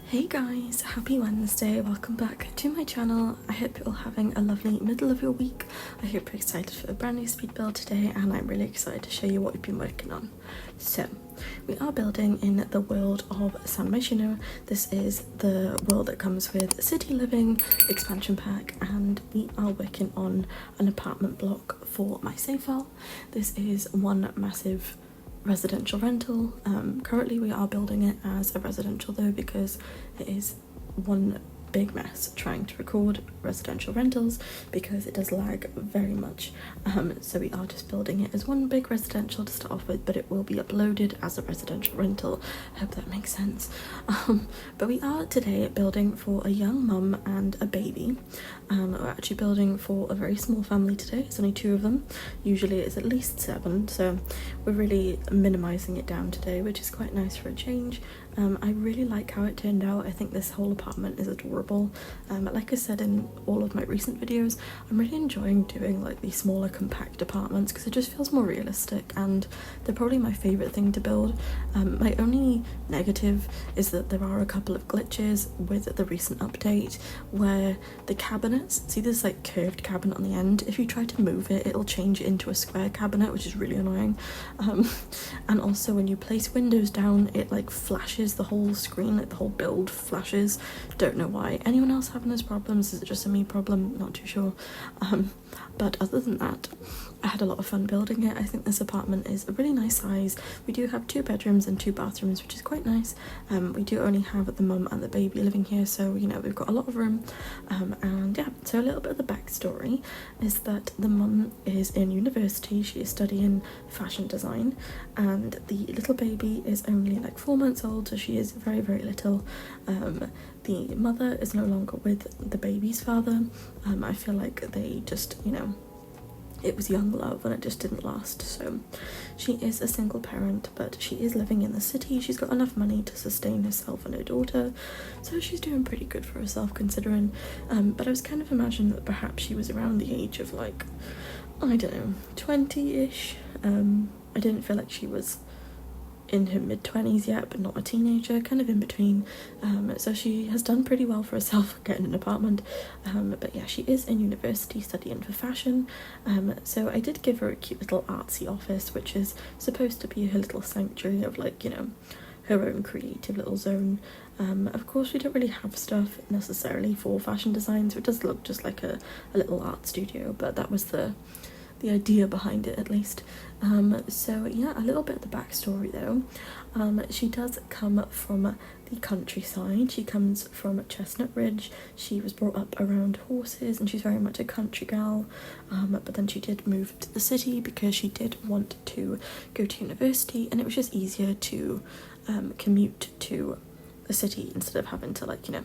Hey guys, happy Wednesday, welcome back to my channel. I hope you're all having a lovely middle of your week. I hope you're excited for a brand new speed build today, and I'm really excited to show you what we've been working on. So, we are building in the world of San Myshuno. This is the world that comes with City Living expansion pack, and we are working on an apartment block for my save file. This is one massive residential rental. Currently we are building it as a residential though, because it is one big mess trying to record residential rentals because it does lag very much. So we are just building it as one big residential to start off with, but it will be uploaded as a residential rental. I hope that makes sense. But we are today building for a young mum and a baby. We're actually building for a very small family today. It's only 2 of them. Usually it's at least 7, so we're really minimizing it down today, which is quite nice for a change. I really like how it turned out. I think this whole apartment is adorable. Like I said in all of my recent videos, I'm really enjoying doing like these smaller compact apartments because it just feels more realistic, and they're probably my favourite thing to build. My only negative is that there are a couple of glitches with the recent update where the cabinets, see this like curved cabinet on the end, if you try to move it, it'll change it into a square cabinet, which is really annoying. And also when you place windows down, it like flashes the whole screen, like the whole build flashes. Don't know why. Anyone else having those problems? Is it just a me problem? Not too sure. But other than that, I had a lot of fun building it. I think this apartment is a really nice size. We do have 2 bedrooms and 2 bathrooms, which is quite nice. We do only have the mum and the baby living here, so you know we've got a lot of room. And yeah, so a little bit of the backstory is that the mum is in university. She is studying fashion design, and the little baby is only like 4 months old, so she is very, very little. The mother is no longer with the baby's father. I feel like they just, you know, it was young love and it just didn't last. So she is a single parent, but she is living in the city. She's got enough money to sustain herself and her daughter, so she's doing pretty good for herself considering. But I was kind of imagining that perhaps she was around the age of like, I don't know, 20-ish. I didn't feel like she was in her mid-20s yet, but not a teenager, kind of in between. So she has done pretty well for herself getting an apartment. But yeah, she is in university studying for fashion. So I did give her a cute little artsy office, which is supposed to be her little sanctuary of like, you know, her own creative little zone. Of course we don't really have stuff necessarily for fashion design, so it does look just like a little art studio, but that was the idea behind it at least. So yeah, a little bit of the backstory though. She does come from the countryside. She comes from Chestnut Ridge. She was brought up around horses and she's very much a country gal, but then she did move to the city because she did want to go to university, and it was just easier to commute to the city instead of having to, like, you know,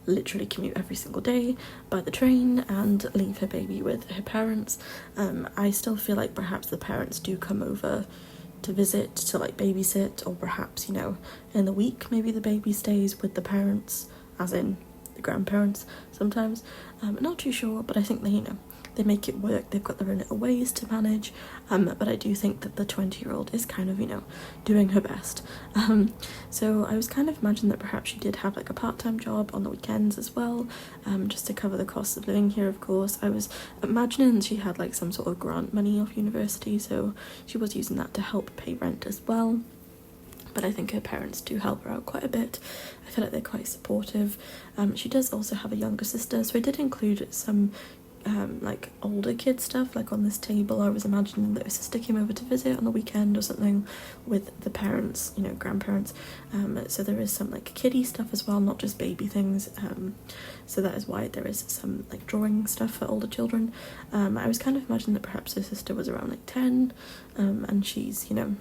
literally commute every single day by the train and leave her baby with her parents. I still feel like perhaps the parents do come over to visit, to like babysit, or perhaps, you know, in the week maybe the baby stays with the parents, as in the grandparents sometimes. Not too sure, but I think they, you know, they make it work. They've got their own little ways to manage, but I do think that the 20-year-old is kind of, you know, doing her best. So I was kind of imagining that perhaps she did have like a part-time job on the weekends as well, just to cover the cost of living here, of course. I was imagining she had like some sort of grant money off university, so she was using that to help pay rent as well. But I think her parents do help her out quite a bit. I feel like they're quite supportive. She does also have a younger sister, so I did include some like older kid stuff, like on this table. I was imagining that her sister came over to visit on the weekend or something with the parents, you know, grandparents. So there is some like kiddie stuff as well, not just baby things. So that is why there is some like drawing stuff for older children. I was kind of imagining that perhaps her sister was around like 10, and she's, you know,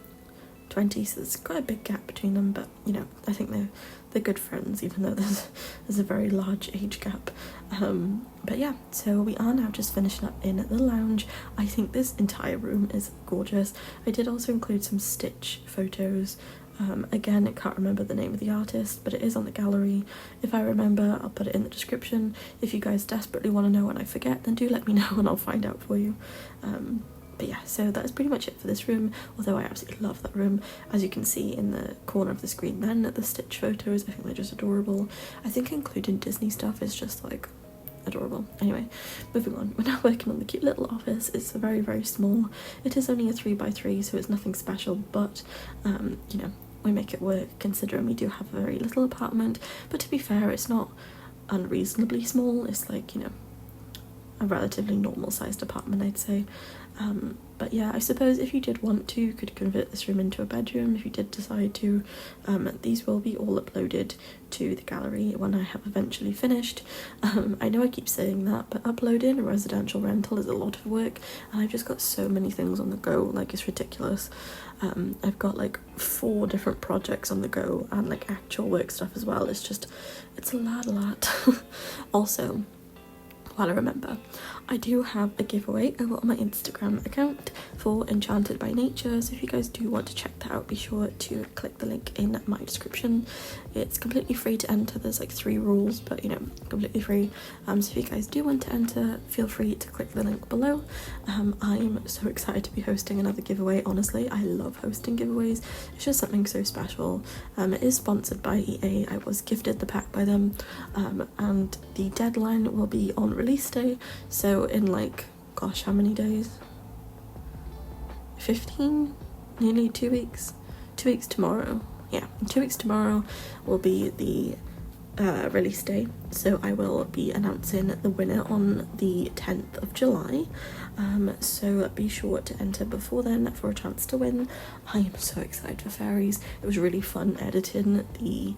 20, so there's quite a big gap between them, but you know, I think they're good friends, even though there's a very large age gap. But yeah, so we are now just finishing up in the lounge. I think this entire room is gorgeous. I did also include some Stitch photos. Again, I can't remember the name of the artist, but it is on the gallery. If I remember, I'll put it in the description. If you guys desperately want to know and I forget, then do let me know and I'll find out for you. But yeah, so that is pretty much it for this room, although I absolutely love that room. As you can see in the corner of the screen then, the Stitch photos, I think they're just adorable. I think including Disney stuff is just like adorable. Anyway, moving on, we're now working on the cute little office. It's very, very small. It is only a 3x3, so it's nothing special, but you know, we make it work considering we do have a very little apartment. But to be fair, it's not unreasonably small. It's like, you know, a relatively normal sized apartment, I'd say. But yeah, I suppose if you did want to, you could convert this room into a bedroom if you did decide to. These will be all uploaded to the gallery when I have eventually finished. I know I keep saying that, but uploading a residential rental is a lot of work, and I've just got so many things on the go, like it's ridiculous. I've got like 4 different projects on the go and like actual work stuff as well. It's a lot. Also, while I remember, I do have a giveaway over on my Instagram account for Enchanted by Nature, so if you guys do want to check that out, be sure to click the link in my description. It's completely free to enter. There's like 3 rules, but you know, completely free. So if you guys do want to enter, feel free to click the link below. I'm so excited to be hosting another giveaway. Honestly, I love hosting giveaways. It's just something so special. It is sponsored by EA. I was gifted the pack by them, and the deadline will be on release day, so in like, gosh, how many days? 15? Nearly 2 weeks. 2 weeks tomorrow. Yeah, 2 weeks tomorrow will be the release day, so I will be announcing the winner on the 10th of July. So be sure to enter before then for a chance to win. I am so excited for fairies. It was really fun editing the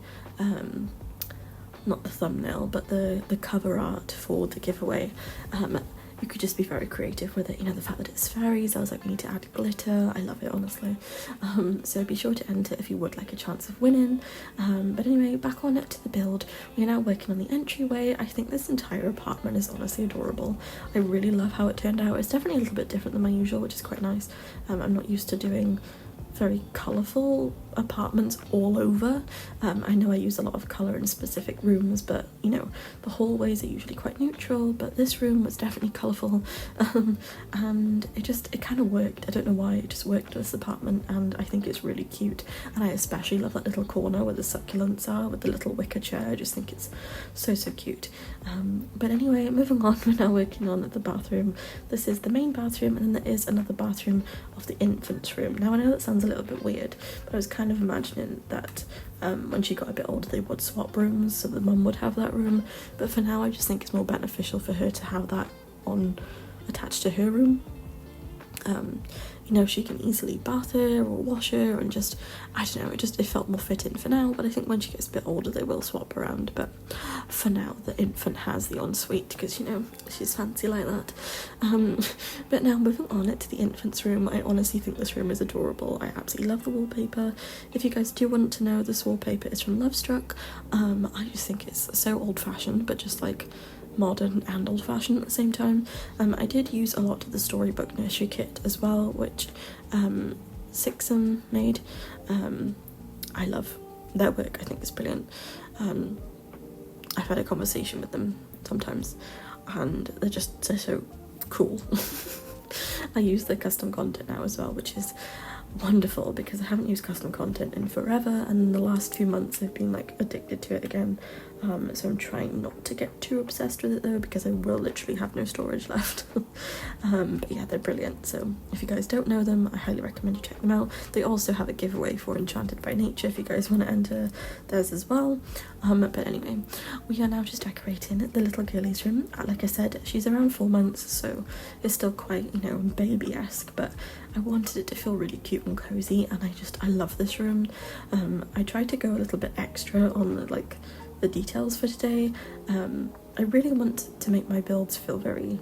not the thumbnail, but the cover art for the giveaway. You could just be very creative with it, you know, the fact that it's fairies. I was like, we need to add glitter. I love it, honestly. So be sure to enter if you would like a chance of winning. But anyway, back on to the build. We're now working on the entryway. I think this entire apartment is honestly adorable. I really love how it turned out. It's definitely a little bit different than my usual, which is quite nice. I'm not used to doing very colourful apartments all over. I know I use a lot of colour in specific rooms, but you know, the hallways are usually quite neutral, but this room was definitely colourful, and it kind of worked. I don't know why, it just worked for this apartment, and I think it's really cute. And I especially love that little corner where the succulents are with the little wicker chair. I just think it's so cute. But anyway, moving on, we're now working on the bathroom. This is the main bathroom, and then there is another bathroom of the infant's room. Now I know that sounds a little bit weird, but I was kind of imagining that when she got a bit older they would swap rooms, so the mum would have that room, but for now I just think it's more beneficial for her to have that on attached to her room. You know, she can easily bath her or wash her, and just, I don't know, it felt more fitting for now, but I think when she gets a bit older they will swap around. But for now the infant has the ensuite because, you know, she's fancy like that. But now moving on to the infant's room, I honestly think this room is adorable. I absolutely love the wallpaper. If you guys do want to know, this wallpaper is from Lovestruck. I just think it's so old-fashioned, but just like modern and old-fashioned at the same time. I did use a lot of the Storybook Nursery kit as well, which Sixum made. I love their work. I think it's brilliant. I've had a conversation with them sometimes, and they're so cool. I use the custom content now as well, which is wonderful because I haven't used custom content in forever, and in the last few months I've been like addicted to it again. So I'm trying not to get too obsessed with it though, because I will literally have no storage left. But yeah, they're brilliant. So if you guys don't know them, I highly recommend you check them out. They also have a giveaway for Enchanted by Nature if you guys want to enter theirs as well. But anyway, we are now just decorating the little girlie's room. Like I said, she's around 4 months, so it's still quite, you know, baby-esque, but I wanted it to feel really cute and cozy, and I love this room. I tried to go a little bit extra on the details for today. I really want to make my builds feel very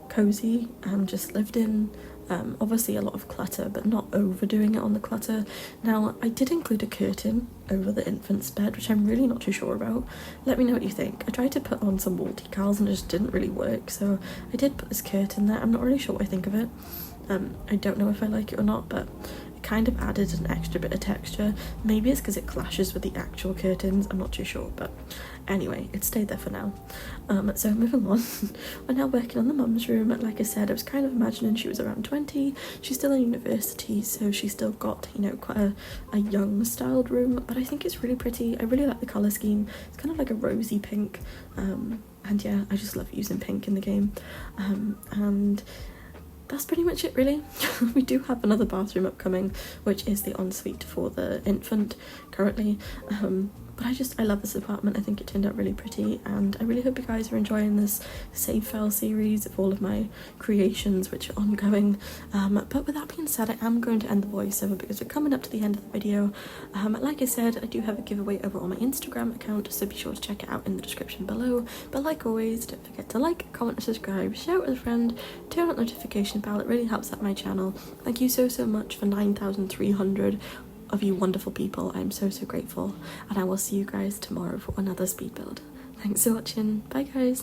cozy and just lived in. Obviously a lot of clutter, but not overdoing it on the clutter. Now I did include a curtain over the infant's bed, which I'm really not too sure about. Let me know what you think. I tried to put on some wall decals and it just didn't really work, so I did put this curtain there. I'm not really sure what I think of it. I don't know if I like it or not, but it kind of added an extra bit of texture. Maybe it's because it clashes with the actual curtains, I'm not too sure, but anyway, it stayed there for now. So moving on, we're now working on the mum's room. Like I said, I was kind of imagining she was around 20. She's still in university, so she's still got, you know, quite a young styled room, but I think it's really pretty. I really like the colour scheme. It's kind of like a rosy pink, and yeah, I just love using pink in the game. And that's pretty much it, really. We do have another bathroom upcoming, which is the ensuite for the infant currently. But I love this apartment. I think it turned out really pretty, and I really hope you guys are enjoying this save file series of all of my creations which are ongoing. But with that being said, I am going to end the voiceover because we're coming up to the end of the video. Like I said, I do have a giveaway over on my Instagram account, so be sure to check it out in the description below. But like always, don't forget to like, comment, and subscribe, share it with a friend, turn on the notification bell. It really helps out my channel. Thank you so much for 9,300 of you wonderful people. I'm so grateful, and I will see you guys tomorrow for another speed build. Thanks for watching. Bye guys.